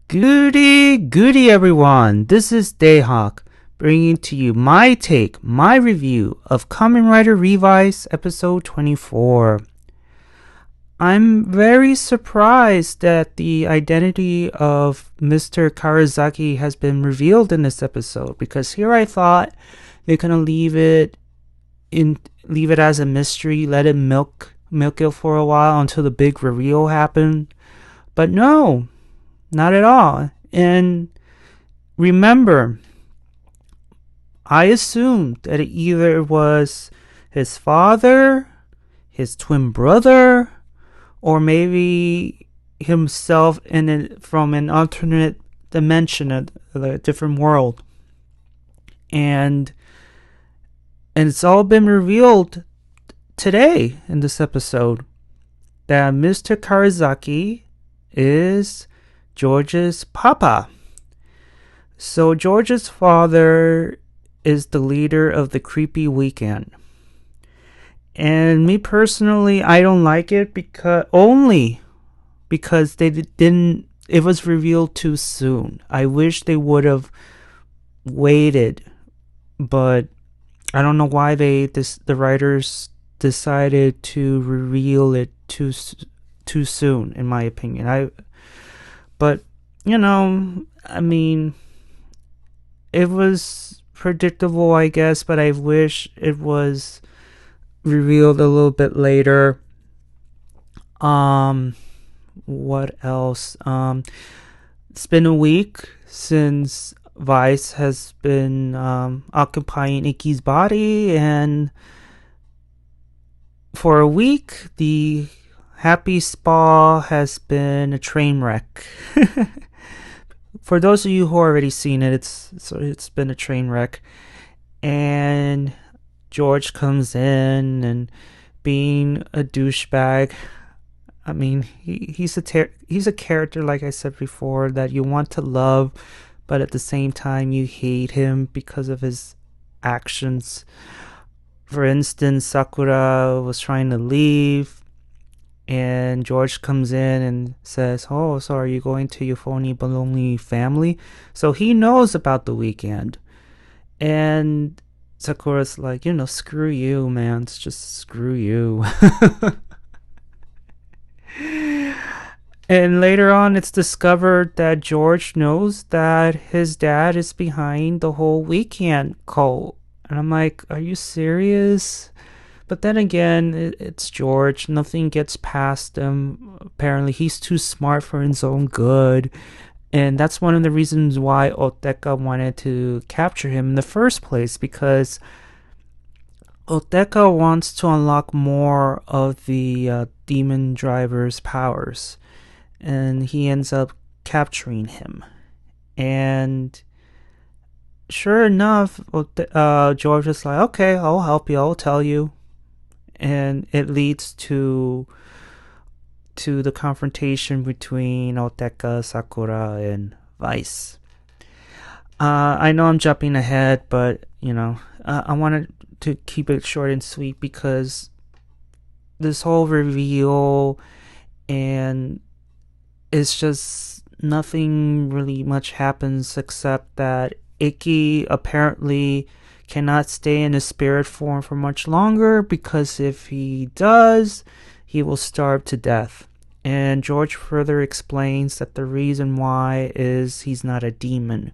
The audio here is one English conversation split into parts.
Goody everyone, this is Dayhawk, bringing to you my take, my review of Kamen Rider Revice episode 24. I'm very surprised that the identity of Mr. Kirisaki has been revealed in this episode, because here I thought they're gonna leave it as a mystery, let it milk it for a while until the big reveal happened. But no, not at all. And remember, I assumed that it either was his father, his twin brother, or maybe himself from an alternate dimension, a different world. And it's all been revealed today in this episode that Mr. Kirisaki is George's papa. So George's father is the leader of the creepy weekend. And me personally, I don't like it because it was revealed too soon. I wish they would have waited, but I don't know why the writers decided to reveal it too soon, in my opinion. But it was predictable, I guess, but I wish it was revealed a little bit later. What else? It's been a week since Vice has been occupying Ikki's body, and for a week the Happy Spa has been a train wreck. For those of you who already seen it, it's been a train wreck. And George comes in and being a douchebag. I mean, he's a character, like I said before, that you want to love, but at the same time you hate him because of his actions. For instance, Sakura was trying to leave, and George comes in and says, "Oh, so are you going to your phony baloney family?" So he knows about the weekend. And Sakura's like, screw you, man. It's just screw you. And later on, it's discovered that George knows that his dad is behind the whole weekend cult. And I'm like, are you serious? But then again, it's George. Nothing gets past him. Apparently, he's too smart for his own good. And that's one of the reasons why Olteca wanted to capture him in the first place, because Olteca wants to unlock more of the demon driver's powers. And he ends up capturing him. And sure enough, George is like, okay, I'll help you, I'll tell you. And it leads to the confrontation between Olteca, Sakura, and Vice. I know I'm jumping ahead, but I wanted to keep it short and sweet, because this whole reveal, and it's just nothing really much happens except that Ikki apparently cannot stay in his spirit form for much longer, because if he does, he will starve to death. And George further explains that the reason why is he's not a demon,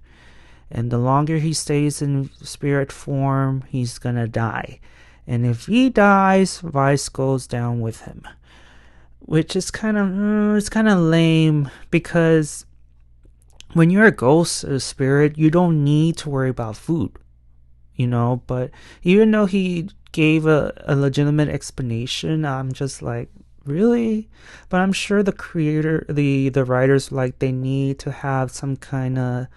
and the longer he stays in spirit form, he's gonna die. And if he dies, Vice goes down with him, which is kind of lame, because when you're a ghost or a spirit, you don't need to worry about food. But even though he gave a legitimate explanation, I'm just like, really? But I'm sure the creator, the writers, they need to have some kind of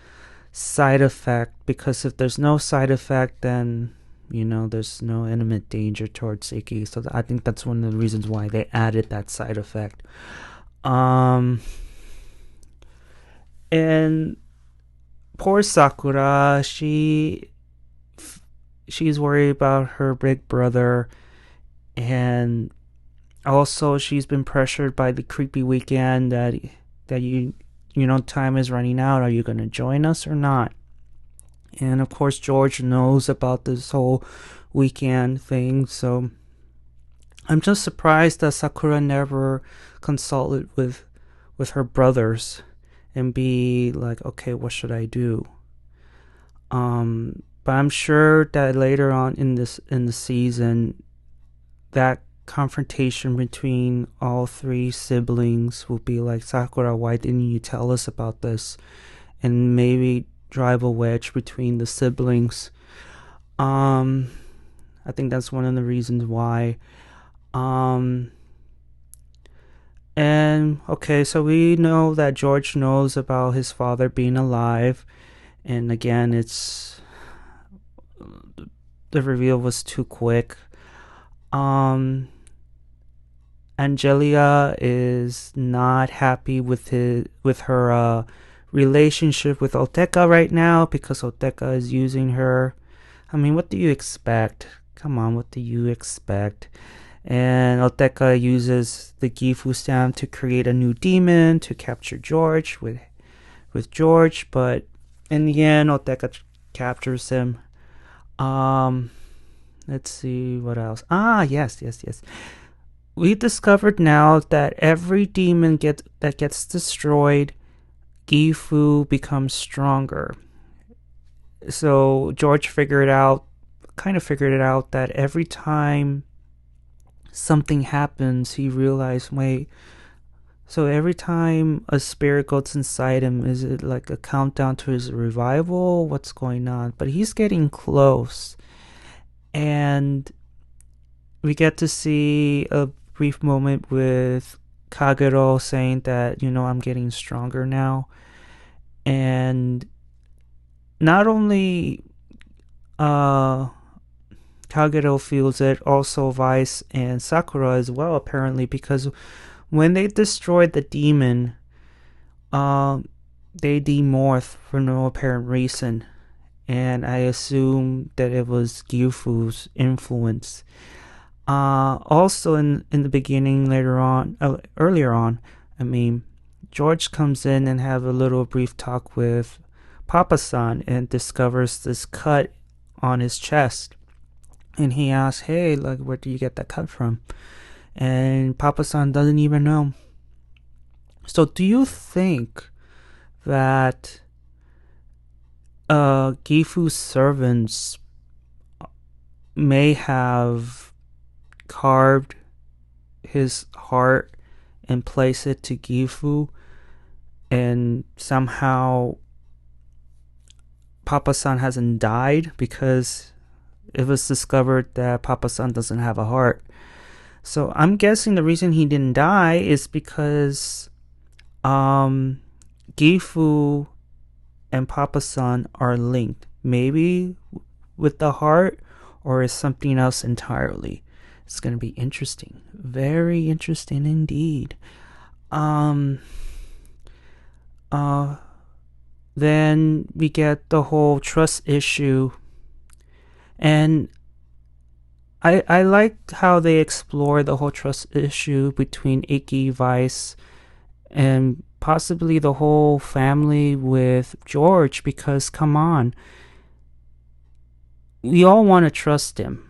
side effect, because if there's no side effect, then there's no imminent danger towards Ikki. So I think that's one of the reasons why they added that side effect. And poor Sakura, she's worried about her big brother, and also she's been pressured by the creepy weekend that you time is running out. Are you going to join us or not? And of course, George knows about this whole weekend thing. So I'm just surprised that Sakura never consulted with her brothers and be like, okay, what should I do? But I'm sure that later on in the season, that confrontation between all three siblings will be like, Sakura, why didn't you tell us about this? And maybe drive a wedge between the siblings. I think that's one of the reasons why. And okay, so we know that George knows about his father being alive, and again, the reveal was too quick. Angelia is not happy with her relationship with Olteca right now, because Olteca is using her. I mean, what do you expect? Come on, what do you expect? And Olteca uses the Gifu stamp to create a new demon to capture George with George, but in the end, Olteca captures him. Let's see what else. Yes. We discovered now that every demon that gets destroyed, Gifu becomes stronger. So George figured it out that every time something happens, he realized, wait, so every time a spirit goes inside him, is it like a countdown to his revival? What's going on? But he's getting close. And we get to see a brief moment with Kagero saying that, I'm getting stronger now. And not only Kagero feels it, also Vice and Sakura as well, apparently, because when they destroyed the demon, they demorphed for no apparent reason. And I assume that it was Gifu's influence. Also in the beginning, earlier on, George comes in and have a little brief talk with Papa-san and discovers this cut on his chest. And he asks, hey, like, where do you get that cut from? And Papa-san doesn't even know. So do you think that Gifu's servants may have carved his heart and placed it to Gifu, and somehow Papa-san hasn't died because it was discovered that Papa-san doesn't have a heart? So I'm guessing the reason he didn't die is because Gifu and Papa-san are linked, maybe with the heart, or is something else entirely. It's going to be interesting, very interesting indeed. Then we get the whole trust issue, and I like how they explore the whole trust issue between Ikki, Vice, and possibly the whole family with George, because come on, we all want to trust him.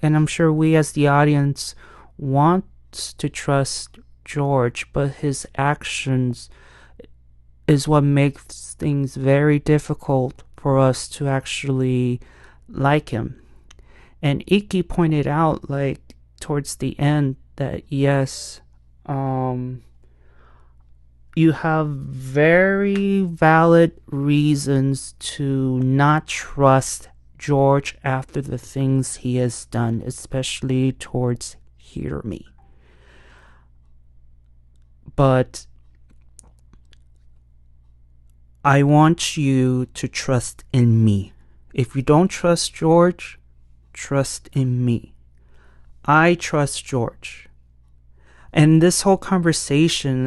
And I'm sure we as the audience want to trust George, but his actions is what makes things very difficult for us to actually like him. And Ikki pointed out, like, towards the end, that yes, you have very valid reasons to not trust George after the things he has done, especially towards Hirumi. But I want you to trust in me. If you don't trust George, trust in me. I trust George. And this whole conversation,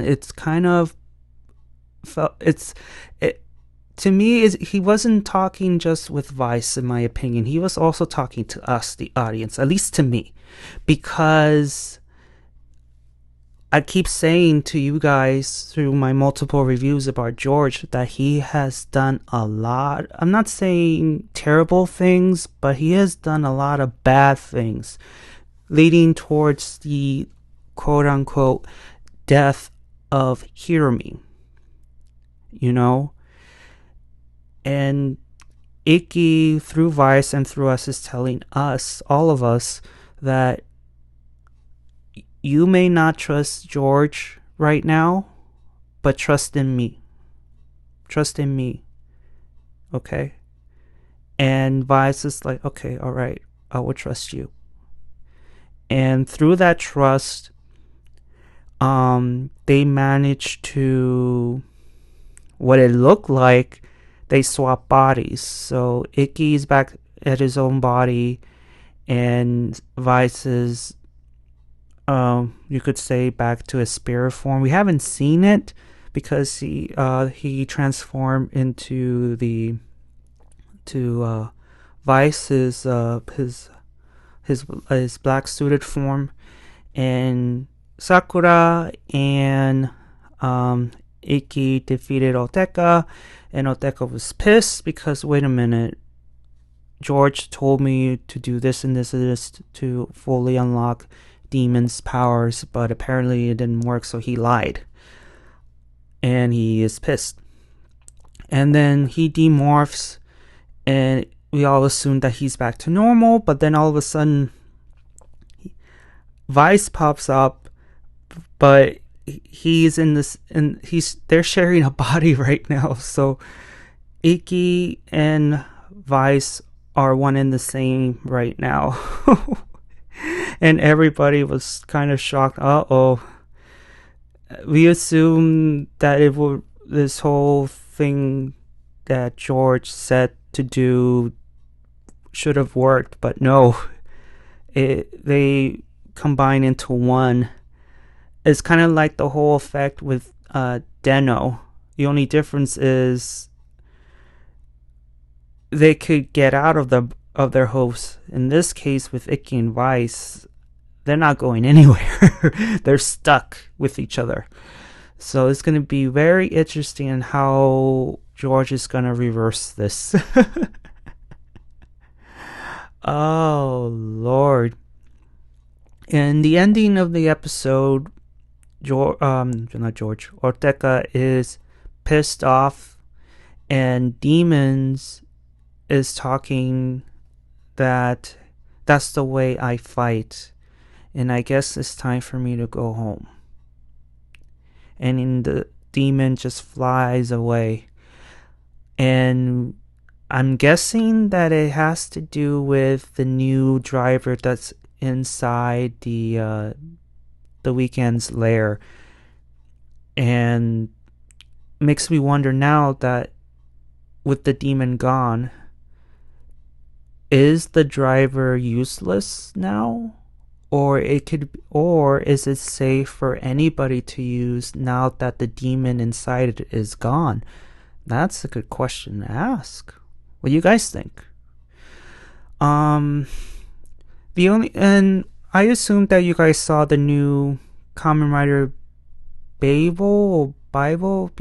to me, he wasn't talking just with Vice, in my opinion. He was also talking to us, the audience, at least to me, because I keep saying to you guys through my multiple reviews about George that he has done a lot. I'm not saying terrible things, but he has done a lot of bad things, leading towards the quote unquote death of Hirumi. You know? And Ikki, through Vice and through us, is telling us, all of us, that you may not trust George right now, but trust in me. Trust in me. Okay? And Vice is like, okay, all right, I will trust you. And through that trust, they managed to, what it looked like, they swap bodies. So Ikki's back at his own body, and Vice is, you could say, back to his spirit form. We haven't seen it because he transformed into Vice's his black suited form, and Sakura and Ikki defeated Olteca, and Olteca was pissed because, wait a minute, George told me to do this and this and this to fully unlock Demon's powers, but apparently it didn't work, so he lied. And he is pissed. And then he demorphs, and we all assume that he's back to normal, but then all of a sudden Vice pops up, but he's in this, and they're sharing a body right now. So Ikki and Vice are one and the same right now. And everybody was kind of shocked. We assumed that this whole thing that George said to do should have worked, but no, they combine into one. It's kind of like the whole effect with Deno. The only difference is they could get out of their hosts. In this case, with Ikki and Vice, they're not going anywhere. They're stuck with each other. So it's going to be very interesting in how George is going to reverse this. Oh, Lord. In the ending of the episode, Olteca is pissed off, and Demons is talking that that's the way I fight, and I guess it's time for me to go home. And the demon just flies away, and I'm guessing that it has to do with the new driver that's inside the Weekend's lair, and makes me wonder now that with the demon gone, is the driver useless now, or is it safe for anybody to use now that the demon inside it is gone? That's a good question to ask. What do you guys think? And I assume that you guys saw the new Kamen Rider Babel, Bael.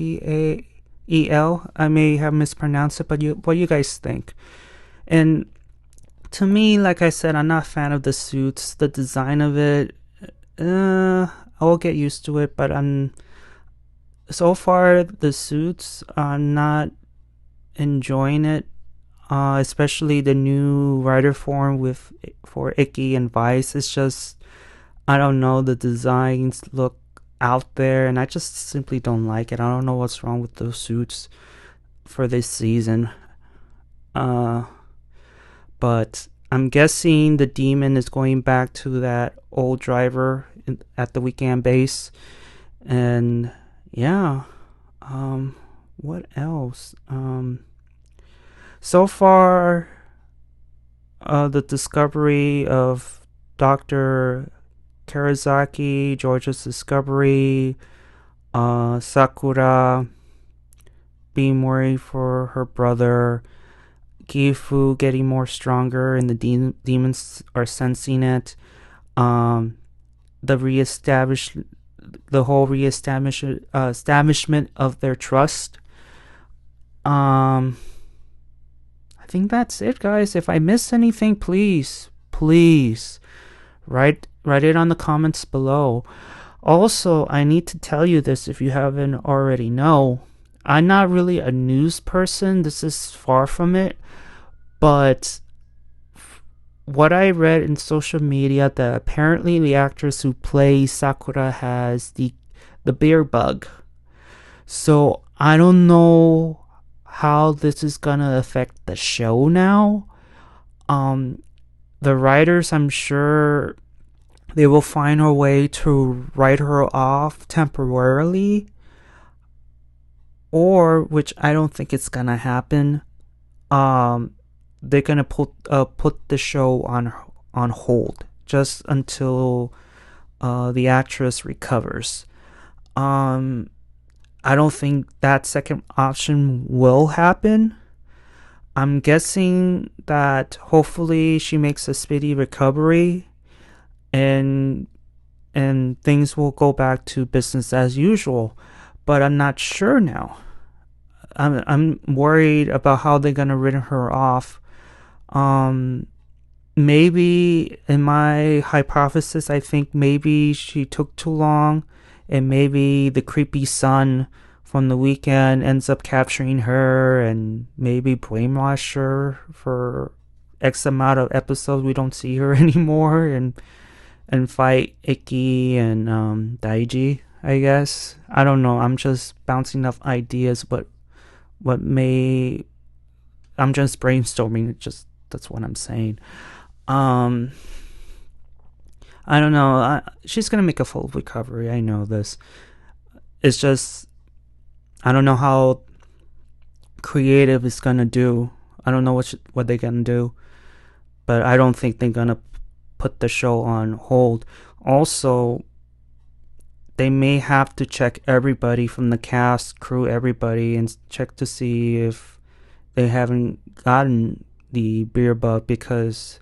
I may have mispronounced it, but what do you guys think? And to me, like I said, I'm not a fan of the suits. The design of it, I'll get used to it, but so far the suits, I'm not enjoying it. Especially the new rider form for Ikki and Vice. It's just, I don't know, the designs look out there, and I just simply don't like it. I don't know what's wrong with those suits for this season. But I'm guessing the demon is going back to that old driver at the weekend base. And yeah, what else? So far, the discovery of Dr. Kirisaki, George's discovery, Sakura being worried for her brother, Gifu getting more stronger and the demons are sensing it, the the whole establishment of their trust. I think that's it, guys. If I missed anything, please write it on the comments below. Also, I need to tell you this if you haven't already know. I'm not really a news person. This is far from it. But what I read in social media, that apparently the actress who plays Sakura has the beer bug. So I don't know how this is gonna affect the show now. The writers, I'm sure they will find a way to write her off temporarily, or, which I don't think it's gonna happen, they're gonna put the show on hold just until the actress recovers. I don't think that second option will happen. I'm guessing that hopefully she makes a speedy recovery, and things will go back to business as usual. But I'm not sure now. I'm worried about how they're gonna rid her off. Maybe in my hypothesis, I think maybe she took too long, and maybe the creepy son from the weekend ends up capturing her and maybe brainwash her for X amount of episodes. We don't see her anymore, and fight Ikki and Daiji, I guess. I don't know. I'm just bouncing off ideas, but I'm just brainstorming. That's what I'm saying. I don't know. She's gonna make a full recovery. I know this. It's just I don't know how creative is gonna do. I don't know what they're gonna do, but I don't think they're gonna put the show on hold. Also, they may have to check everybody from the cast, crew, everybody, and check to see if they haven't gotten the beer bug, because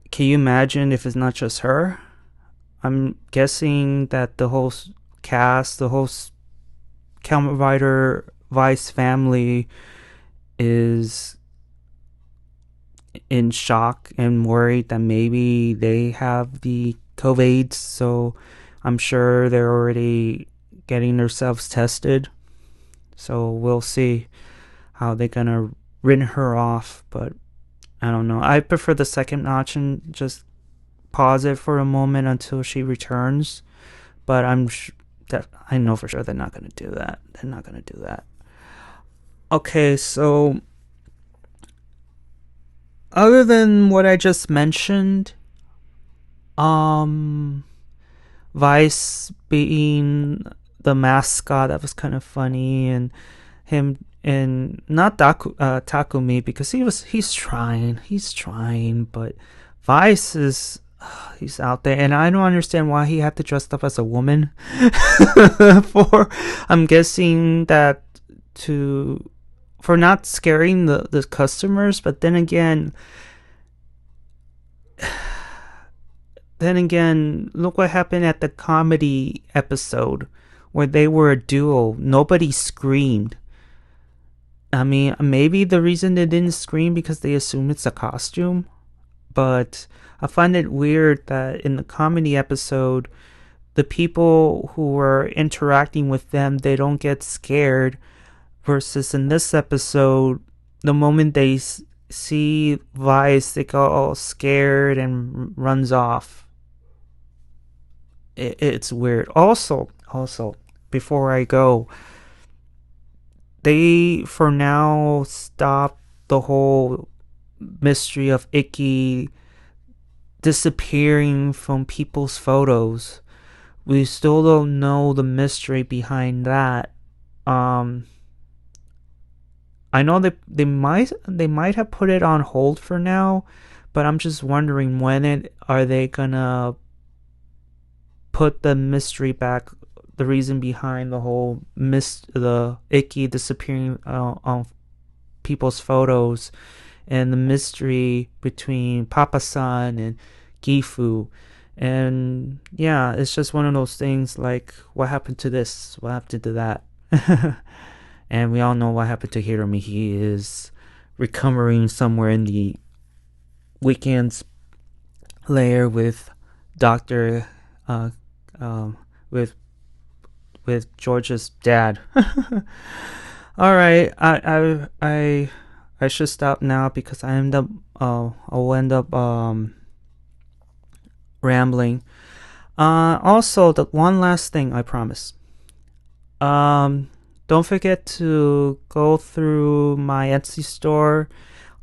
can you imagine if it's not just her? I'm guessing that the whole cast, the whole Kamen Rider Vice family is in shock and worried that maybe they have the COVID. So I'm sure they're already getting themselves tested. So we'll see how they're gonna rid her off. But I don't know. I prefer the second option. Just pause it for a moment until she returns. But I know for sure they're not gonna do that. They're not gonna do that. Okay, so other than what I just mentioned, Vice being the mascot, that was kind of funny, and him, and not Takumi, because he's trying, but Vice is he's out there, and I don't understand why he had to dress up as a woman. I'm guessing that for not scaring the customers, but then again, look what happened at the comedy episode where they were a duo. Nobody screamed. I mean, maybe the reason they didn't scream because they assume it's a costume, but I find it weird that in the comedy episode, the people who were interacting with them, they don't get scared, versus in this episode, the moment they see Vice, they go all scared and runs off. It's weird. Also, before I go, they for now stopped the whole mystery of Ikki disappearing from people's photos. We still don't know the mystery behind that. I know they might have put it on hold for now, but I'm just wondering when are they gonna put the mystery back, the reason behind the whole the Ikki disappearing on people's photos, and the mystery between Papa-san and Gifu, And yeah, it's just one of those things like, what happened to this? What happened to that? And we all know what happened to Hiromi. He is recovering somewhere in the weekend's layer with Doctor, uh, um, with George's dad. All right, I should stop now because I'll end up rambling. Also, the one last thing I promise. Don't forget to go through my Etsy store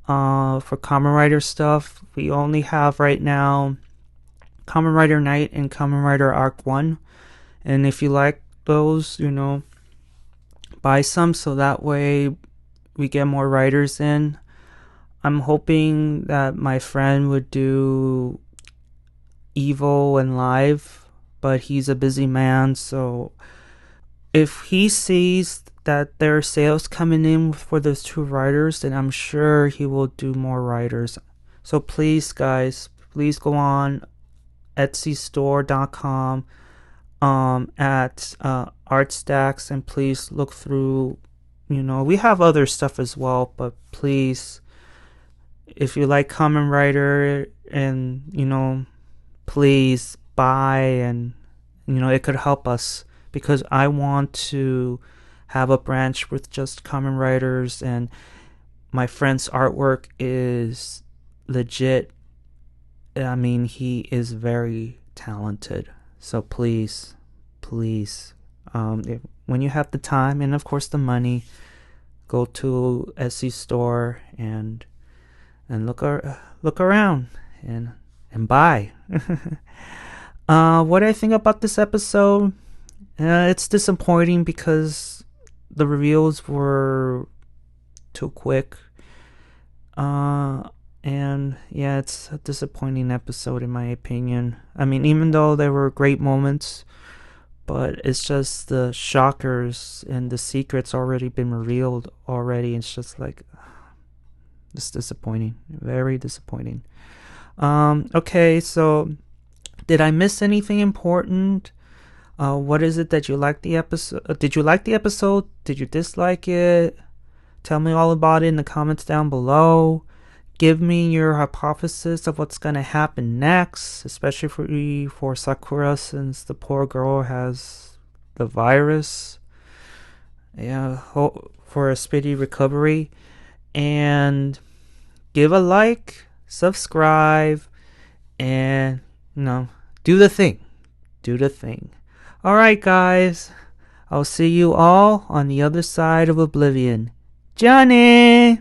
for Kamen Rider stuff. We only have right now Kamen Rider Night and Kamen Rider Arc 1. And if you like those, buy some so that way we get more writers in. I'm hoping that my friend would do Evo and Live, but he's a busy man, so if he sees that there are sales coming in for those two writers, then I'm sure he will do more writers. So please, guys, please go on etsystore.com at Artstacks, and please look through. We have other stuff as well, but please, if you like Kamen Rider, and please buy, and it could help us, because I want to have a branch with just Kamen Riders, and my friend's artwork is legit. I mean, he is very talented. So please, when you have the time and of course the money, go to Etsy store and look around and buy. What I think about this episode, it's disappointing because the reveals were too quick. And yeah, it's a disappointing episode in my opinion. I mean, even though there were great moments, but it's just the shockers and the secrets already been revealed already. It's just like, it's disappointing, very disappointing. Okay, so did I miss anything important? What is it that you liked the episode? Did you like the episode? Did you dislike it? Tell me all about it in the comments down below. Give me your hypothesis of what's going to happen next, especially for Sakura, since the poor girl has the virus. Yeah, hope for a speedy recovery. And give a like, subscribe, and do the thing. Do the thing. Alright, guys. I'll see you all on the other side of oblivion. Johnny!